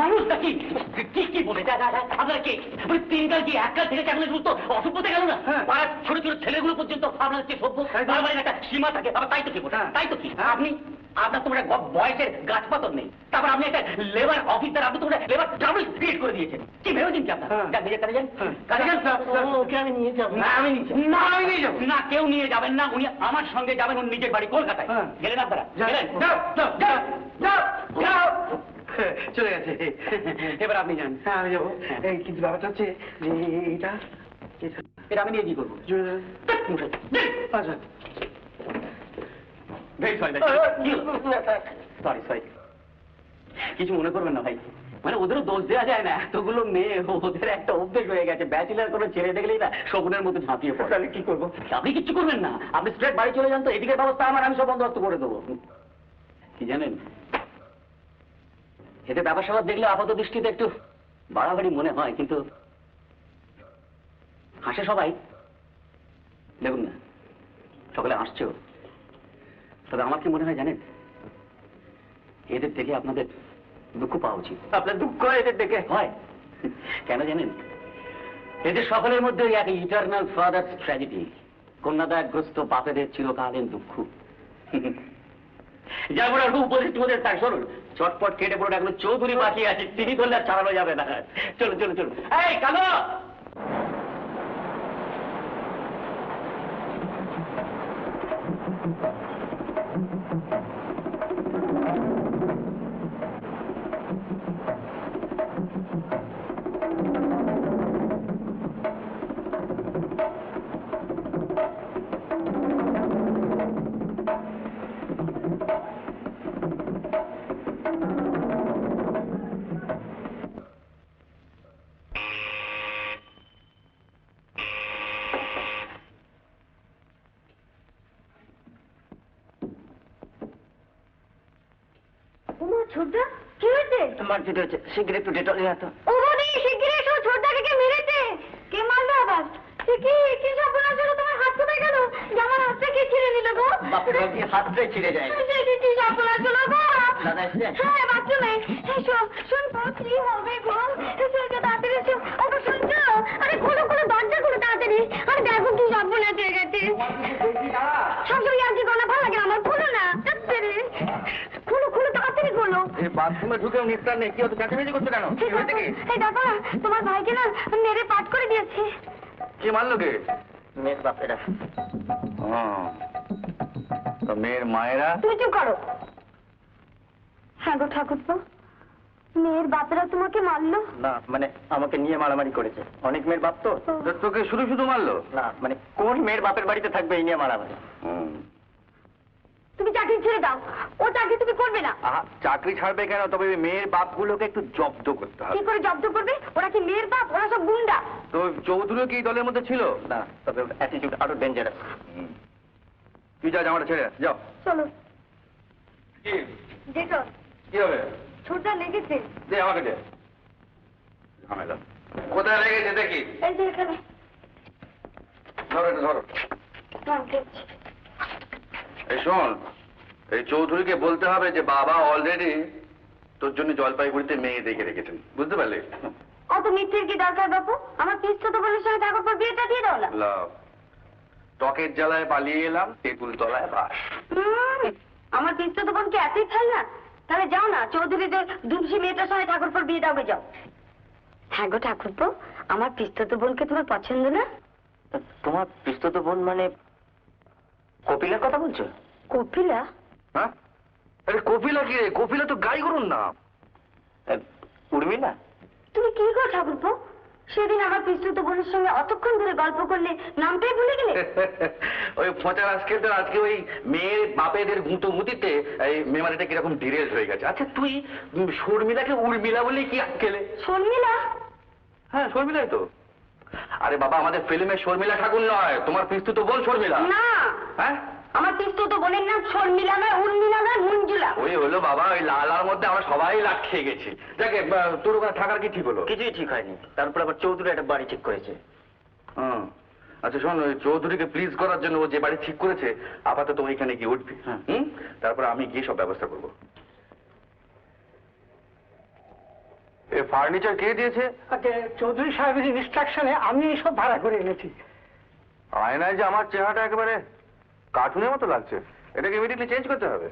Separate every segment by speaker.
Speaker 1: মানুষ নাকি কি কি বলে আপনারা কে তিন কাল কি এক কাল থেকে কেমন দ্রুত অসভ্যতে গেল না? পাড়ার ছোট ছোট ছেলেগুলো পর্যন্ত আপনার হচ্ছে সভ্য, বাড়ির একটা সীমা থাকে। আবার তাই তো কি তাই তো কি আপনি আপনার তোমার বয়সের গাছপাতর নেই, তারপর আপনি একটা লেবার অফিসার, আপনি তোমার লেবার ট্রাবল ক্রিয়েট করে দিয়েছেন। কি ভেবেছেন কি আপনার নিজের কাজে যান? ওকে আমি নিয়ে যাবো না, আমি নিয়ে যাবো না, কেউ নিয়ে যাবেন না, উনি আমার সঙ্গে যাবেন, উনি নিজের বাড়ি কলকাতায়। গেলেন আপনারা? চলে গেছে, এবার আপনি যান। হ্যাঁ আমি যাবো, কিন্তু ব্যাপারটা হচ্ছে যে এটা এটা আমি নিয়ে কি করবো? আচ্ছা সরি সরি, কিছু মনে করবেন না ভাই, মানে ওদেরও দোষ দেওয়া যায় না, এতগুলো মেয়ে ওদের একটা অভ্যেস হয়ে গেছে, ব্যাচেলার কোনো ছেলে দেখলেই না শকুনের মতো ঝাঁপিয়ে পড়ে। তাহলে কি করবো? আপনি কিচ্ছু করবেন না, আপনি স্ট্রেট বাড়ি চলে যান, তো এদিকের ব্যবস্থা আমার, আমি সব বন্দোবস্ত করে দেবো। কি জানেন, এতে ব্যাপার স্যাপার দেখলে আপাত দৃষ্টিতে একটু বাড়াবাড়ি মনে হয়, কিন্তু হাসে সবাই, দেখুন না সকলে হাসছেও। তবে আমার কি মনে হয় জানেন, এদের থেকে আপনাদের দুঃখ পাওয়া উচিত। আপনার দুঃখ এদের দেখে হয় কেন জানেন? এদের সকলের মধ্যে এক ইটারনাল ফাদার্স ট্র্যাজেডি, কন্যাদায়গ্রস্ত বাপেদের চিরকালীন দুঃখ। যার বড় উপদেষ্টা ওদের তার শুনুন, চটপট কেটে পড়ে এখন চৌধুরী বাকি আছে, তিনি ধরলে আর চালানো যাবে না। চলুন চলুন চলুন, এই কালো শিগগির একটু ডেটল নিয়ে আসো। ও বৌদি শিগগির এসো, ছোটদাকে কে মেরেছে? কে মারলো আবার? কি সর্বনাশ হলো, তোমার হাত কোথায় গেল? জামার হাতটা কে ছিঁড়ে নিল গো? বাপরে বাপ, হাতটাই ছিঁড়ে যায়। কি সর্বনাশ হলো গো? দাদা এসেছে? হ্যাঁ বাথরুমে। এসো, শুনবো কি হবে গো? এসো এসো তাড়াতাড়ি এসো। ওকে শুনছো? আরে খোলো খোলো, দরজা খোলো তাড়াতাড়ি। আরে দেখো কি সর্বনাশ হয়ে গেছে। সবসময় আর কি গলা ভালো লাগে আমার, খোলো না তাড়াতাড়ি, খোলো খোলো তাড়াতাড়ি খোলো। এই বাথরুমে ঢুকেও নিস্তার নেই, কি হতো? চেঁচামেচি করছো কেন? এই দাদা, তোমার ভাইকে না মেরে পাট করে দিয়েছে। কে মারলো? কে? মেয়ের বাপেরা। তো মেয়ের মায়েরা? তুমি চুপ করো। হ্যাঁ গো ঠাকুরপো, মেয়ের বাপেরা তোমাকে মারলো? না মানে আমাকে নিয়ে মারামারি করেছে। অনেক মেয়ের বাপ তো। তোকে শুধু শুধু মারলো? না মানে কোন মেয়ের বাপের বাড়িতে থাকবে এই নিয়ে মারামারি। তুমি চাকরি ছেড়ে দাও, ও চাকরি তুমি করবে না। চাকরি ছাড়বে কেন? তবে মেয়ের বাপগুলোকে একটু জব্দ করতে হবে। কি করে জব্দ করবে? ওরা কি মেয়ের বাপ? ওরা সব গুন্ডা। তো চৌধুরী কি দলের মধ্যে ছিল? না, তবে অ্যাটিটিউড আরো ডেঞ্জারাস। তুই যা, জামাটা ছেড়ে যাও। চলো। কি দেখো কি হবে? ছোটটা লেগেছে। দে আমাকে দে। ঝামেলা কোথায় লেগেছে দেখি? এই যে এখানে। ধরো এটা ধরো। এই শোন, এই চৌধুরীকে বলতে হবে যে বাবা অলরেডি তোর জন্য জলপাইগুড়িতে মেয়ে দেখে রেখেছেন, বুঝতে পারলে? অত মিথ্যের কি দরকার বাপু? আমার পিস্তত বোনের সঙ্গে ঠাকুর পর বিয়েটা দিয়ে দাও না। লাভ, টকের জ্বালায় পালিয়ে এলাম, তেঁতুল তলায় বাস। আমার পিস্তত বোনকে এতই খাই না? তাহলে যাও না, চৌধুরীদের দুমসি মেয়েটার সঙ্গে ঠাকুর পর বিয়ে দাও যাও। হ্যাঁ গো ঠাকুরপো, আমার পিস্তত বোনকে তোমার পছন্দ না? তোমার পিস্তত বোন মানে কপিলার কথা বলছো? কপিলা? হ্যাঁ, আরে কপিলা কি রে? কপিলা তো গাই গরুর নাম। উর্মিলা? তুমি কি গো ঠাকুরপো, সেদিন আমার পিস্তত বোনের সঙ্গে অতক্ষণ ধরে গল্প করলে নামটাই ভুলে গেলে? ওই ফচার আজকে ওই মেয়ের বাপেদের গুঁতো গুঁতিতে এই মেমারিটা কিরকম ডিরেল হয়ে গেছে। আচ্ছা তুই শর্মিলাকে উর্মিলা বলে কি আটকেলে? শর্মিলা? হ্যাঁ শর্মিলাই তো। আরে বাবা, আমাদের ফিল্মে শর্মিলা ঠাকুর নয়, তোমার পিস্তত বোন শর্মিলা। না, হ্যাঁ আমার পিস্তত বোনের নাম শর্মিলা নয়, উর্মিলা নয়, মঞ্জুলা। ওই হলো বাবা, ওই লালার মধ্যে আমরা সবাই লাট খেয়ে গেছি। দেখে তোর ওখানে থাকার কি ঠিক হলো? কিছুই ঠিক হয়নি। তারপর আবার চৌধুরী একটা বাড়ি ঠিক করেছে। আচ্ছা শোন, ওই চৌধুরীকে প্লিজ করার জন্য ও যে বাড়ি ঠিক করেছে আপাতত ওইখানে গিয়ে উঠবি। তারপর আমি গিয়ে সব ব্যবস্থা করবো। এ ফার্নিচার কে দিয়েছে?
Speaker 2: চৌধুরী সাহেবের ইনস্ট্রাকশনে আমি এইসব ভাড়া করে এনেছি।
Speaker 1: আয়নায় যে আমার চেহারাটা একেবারে কার্টুনের মতো লাগছে, এটাকে ইমিডিয়েটলি চেঞ্জ করতে হবে।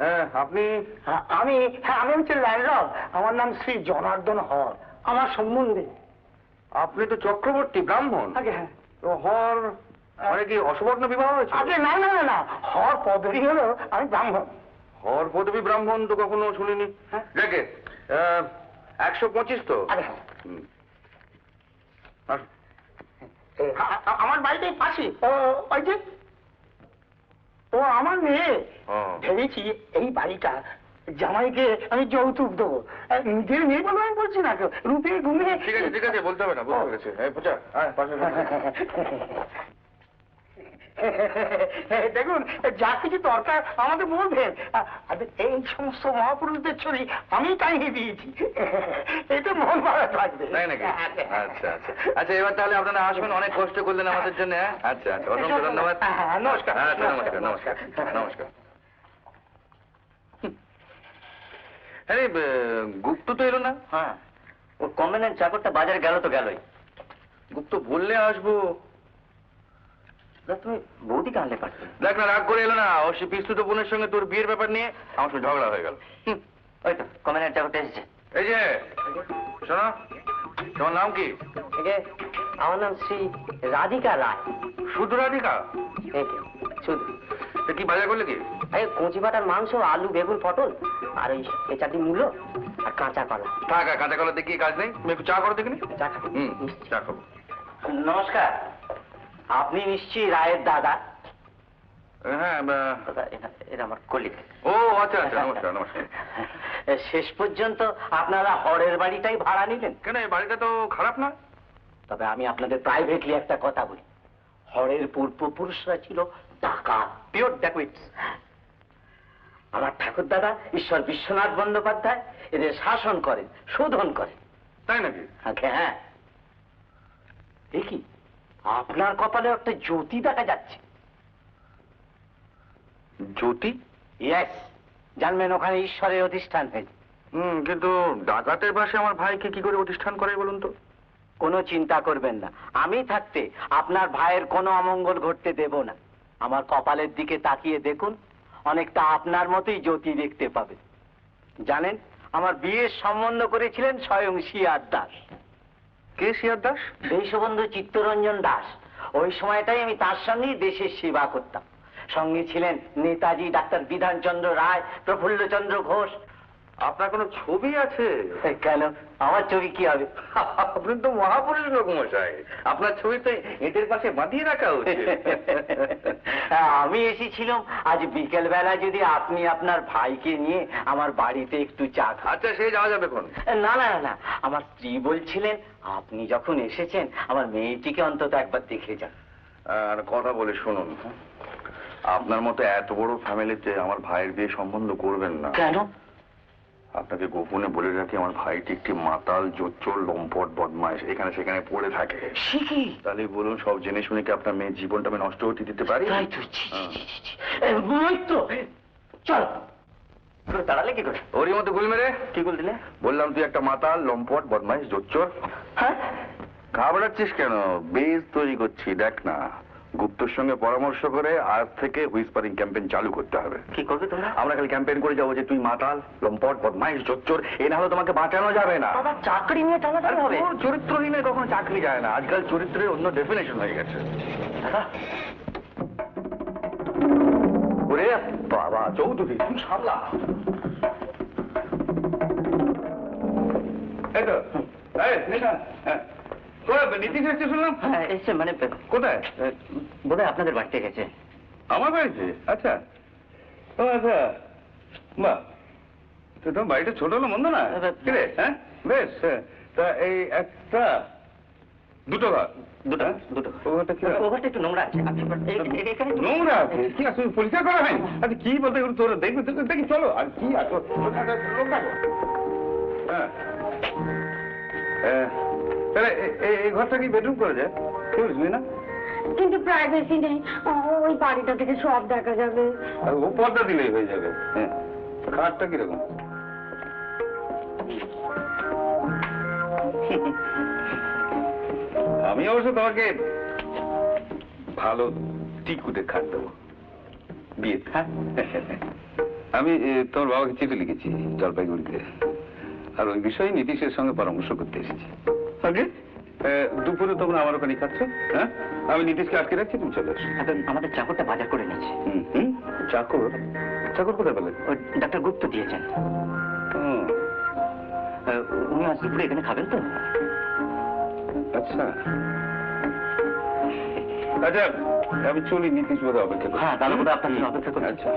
Speaker 1: হ্যাঁ, আপনি?
Speaker 2: আমি হচ্ছে ল্যান্ডলর্ড। আমার নাম শ্রী জনার্দন হর। আমার সম্বন্ধে।
Speaker 1: আপনি তো চক্রবর্তী ব্রাহ্মণ।
Speaker 2: আগে হ্যাঁ।
Speaker 1: তো হর মানে কি অসবর্ণ বিবাহ হয়েছে?
Speaker 2: আগে না না না, হর পদবী হলো আমি ব্রাহ্মণ।
Speaker 1: হর পদবী ব্রাহ্মণ তো কখনো শুনিনি। দেখে 125 তো। হুম। আসুন।
Speaker 2: আমার বাড়িতে পাশে ওই যে ও আমার মেয়ে। ভেবেছি এই বাড়িটা জামাইকে আমি যৌতুক দেবো। নিজের মেয়ে বলে আমি বলছি না, রূপে ঘুমিয়ে।
Speaker 1: ঠিক আছে ঠিক আছে, বলতে হবে না, বুঝতে পেরেছি। পূজা পাশে।
Speaker 2: দেখুন, যা কিছু দরকার আমাদের বলবেন। এই সমস্ত মহাপুরুষদের ছবি আমি টাইয়ে দিয়েছি। এটা মন ভালো লাগবে।
Speaker 1: তাই নাকি? আচ্ছা আচ্ছা আচ্ছা, এবার তাহলে আপনারা আসবেন, অনেক কষ্ট করলেন আমাদের জন্য। আচ্ছা আচ্ছা, অসংখ্য ধন্যবাদ।
Speaker 2: নমস্কার।
Speaker 1: আচ্ছা, নমস্কার নমস্কার নমস্কার। আরে গুপ্ত তো এলো না।
Speaker 3: হ্যাঁ, ওর কম্বিনেন্ট চাকরটা বাজারে গেল তো গেলই।
Speaker 1: গুপ্ত বললে আসবো।
Speaker 3: তুমি বৌদিকে আনলে পারতে।
Speaker 1: দেখ না, রাগ করে এলো না। ও সে পিস্তুত বোনের সঙ্গে তোর বিয়ের ব্যাপার নিয়ে আমার সঙ্গে ঝগড়া হয়ে গেল।
Speaker 3: ওই তো কম্বিনেন্ট চাকরটা এসেছে।
Speaker 1: এই যে শোনো, তোমার নাম কি?
Speaker 3: আমার নাম শ্রী রাধিকা রায়।
Speaker 1: শুধু রাধিকা?
Speaker 3: শুধু।
Speaker 1: কি বাজার করলে কি?
Speaker 3: কচি পাতার মাংস, আলু, বেগুন, পটল, আর ওই চারটি মূলো, আর কাঁচা কলা।
Speaker 1: থাক, কাঁচা কলা দেখি কাজ নেই। তুমি একটু চা করো দেখিনি?
Speaker 3: চা খাবো।
Speaker 1: চা খাবো।
Speaker 3: নমস্কার, আপনি নিশ্চয়ই রায়ের দাদা?
Speaker 1: হ্যাঁ,
Speaker 3: এটা আমার কলিগ।
Speaker 1: ও আচ্ছা আচ্ছা, নমস্কার নমস্কার।
Speaker 3: শেষ পর্যন্ত আপনারা হরের বাড়িটাই ভাড়া নিলেন
Speaker 1: কেন? এই বাড়িটা তো খারাপ নয়।
Speaker 3: তবে আমি আপনাদের প্রাইভেটলি একটা কথা বলি, হরের পূর্বপুরুষরা ছিল ডাকাত, পিওর ডাকুইটস। আমার ঠাকুর দাদা ঈশ্বর বিশ্বনাথ বন্দ্যোপাধ্যায় এদের শাসন করেন, শোধন করেন।
Speaker 1: তাই নাকি?
Speaker 3: হ্যাঁ। এ কি, আপনার কপালে একটা জ্যোতি দেখা যাচ্ছে।
Speaker 1: জ্যোতি?
Speaker 3: ইয়েস, জানবেন ওখানে ঈশ্বরের অধিষ্ঠান হয়েছে।
Speaker 1: কিন্তু ডাকাতের পাশে আমার ভাইকে কি করে প্রতিষ্ঠান করে বলুন তো?
Speaker 3: কোনো চিন্তা করবেন না, আমি থাকতে আপনার ভাইয়ের কোনো অমঙ্গল ঘটতে দেব না। আমার কপালের দিকে তাকিয়ে দেখুন, অনেকটা আপনার মতোই জ্যোতি দেখতে পাবেন। জানেন, আমার বিয়ের সম্বন্ধ করেছিলেন স্বয়ং শিয়ার দাস।
Speaker 1: কে শিয়ার দাস?
Speaker 3: দেশবন্ধু চিত্তরঞ্জন দাস। ওই সময়টাই আমি তার সঙ্গেই দেশের সেবা করতাম। সঙ্গে ছিলেন নেতাজি, ডাক্তার বিধানচন্দ্র রায়, প্রফুল্লচন্দ্র ঘোষ।
Speaker 1: আপনার কোনো ছবি আছে?
Speaker 3: কেন, আমার ছবি কি হবে?
Speaker 1: আপনি তো মহাপুরুষ লোক মশাই, আপনার ছবি তো এদের পাশে বাঁধিয়ে রাখা উচিত।
Speaker 3: আমি এসেছিলাম আজ বিকেল বেলা, যদি আপনি আপনার ভাইকে নিয়ে আমার বাড়িতে একটু চা খান।
Speaker 1: আচ্ছা, সে যাওয়া যাবে কোন?
Speaker 3: না না না, আমার স্ত্রী বলছিলেন আপনি যখন এসেছেন আমার মেয়েটিকে অন্তত একবার দেখে যান।
Speaker 1: আর কথা বলে শুনুন, আপনার মতো এত বড় ফ্যামিলিতে আমার ভাইয়ের বিয়ে সম্বন্ধ করবেন না।
Speaker 3: কেন?
Speaker 1: আপনাকে গোপনে বলে রাখি, আমার ভাইটি একটি মাতাল, জোচ্চোর, লম্পট, বদমাইশ, এখানে সেখানে পড়ে থাকে। তাহলে বলুন, সব জেনে শুনে কি আপনার মেয়ের জীবনটা আমি নষ্ট হতে দিতে পারি?
Speaker 3: চল, দাঁড়ালে কি করে?
Speaker 1: ওরই মতো গুল মেরে
Speaker 3: কি গুল দিলে?
Speaker 1: বললাম তুই একটা মাতাল, লম্পট, বদমাইশ, জোচ্চোর।
Speaker 3: হ্যাঁ,
Speaker 1: ঘাবড়াচ্ছিস কেন? বেজ তৈরি করছি, দেখ না। গুপ্তর সঙ্গে পরামর্শ করে আজ থেকে হুইসপারিং ক্যাম্পেইন চালু করতে হবে।
Speaker 3: কি করবে তোমরা?
Speaker 1: আমরা খালি ক্যাম্পেইন করে যাবো যে তুই মাতাল, লম্পট, বদমাইশ, জোচ্চোর। এই না হলে তোমাকে বাঁচানো যাবে না।
Speaker 3: বাবা, চাকরি নিয়ে টানাটানি হবে।
Speaker 1: চরিত্রহীনে কখনো চাকরি যায় না। আজকাল চরিত্রের অন্য ডেফিনেশন হয়ে গেছে। ওরে বাবা, চৌধুরী তুই সামলা। এই তো, নীতিশ এসছে শুনলাম।
Speaker 3: হ্যাঁ এসছে, মানে
Speaker 1: কোথায়?
Speaker 3: বোধহয় আপনাদের বাড়িতে গেছে।
Speaker 1: আমার বাড়িতে? আচ্ছা, ও আচ্ছা, বাহ, তো তোমার বাড়িটা ছোট হলো মন্দ না। কিরে, হ্যাঁ বেশ। তা এই একটা দুটো ঘর?
Speaker 3: দুটো দুটো।
Speaker 1: ওটা কি?
Speaker 3: ওভারটা একটু নোংরা আছে।
Speaker 1: নোংরা আছে? কি আছে, পরিষ্কার করা হয়নি? আচ্ছা, কি বলতে গেলে তোরা দেখবি, দেখি চলো। আর কি আছে লোক থাকো। হ্যাঁ, তাহলে এই ঘরটা কি বেডরুম করে যায়? কি বুঝবি না?
Speaker 4: কিন্তু প্রাইভেসি নেই, ওই বাড়িটা থেকে সব দেখা যাবে।
Speaker 1: আর ও পর্দা দিলেই হয়ে যাবে। হ্যাঁ, খাটটা কিরকম?
Speaker 5: আমি অবশ্য তোমাকে ভালো টিকুতে খাট দেবো বিয়ে। হ্যাঁ, আমি তোমার বাবাকে চিঠি লিখেছি জলপাইগুড়িতে, আর ওই বিষয়ে নীতিশের সঙ্গে পরামর্শ করতে এসেছি। আগে দুপুরে তোমরা আমার ওখানে খাচ্ছ, হ্যাঁ? আমি নীতিশকে আটকে রাখছি, তুমি চলে আসো।
Speaker 3: আমাদের চাকরটা বাজার করে নিয়েছে।
Speaker 5: চাকর? চাকর কোথায় পেলেন?
Speaker 3: ডাক্তার গুপ্ত দিয়েছেন।
Speaker 5: হুম,
Speaker 3: উনি আজ দুপুরে এখানে খাবেন তো?
Speaker 5: আচ্ছা আচ্ছা, আমি চলি, নীতিশ বোধহয় অপেক্ষা করছি।
Speaker 3: হ্যাঁ, দাদা বোধহয় আপনার জন্য অপেক্ষা করছে।
Speaker 5: আচ্ছা।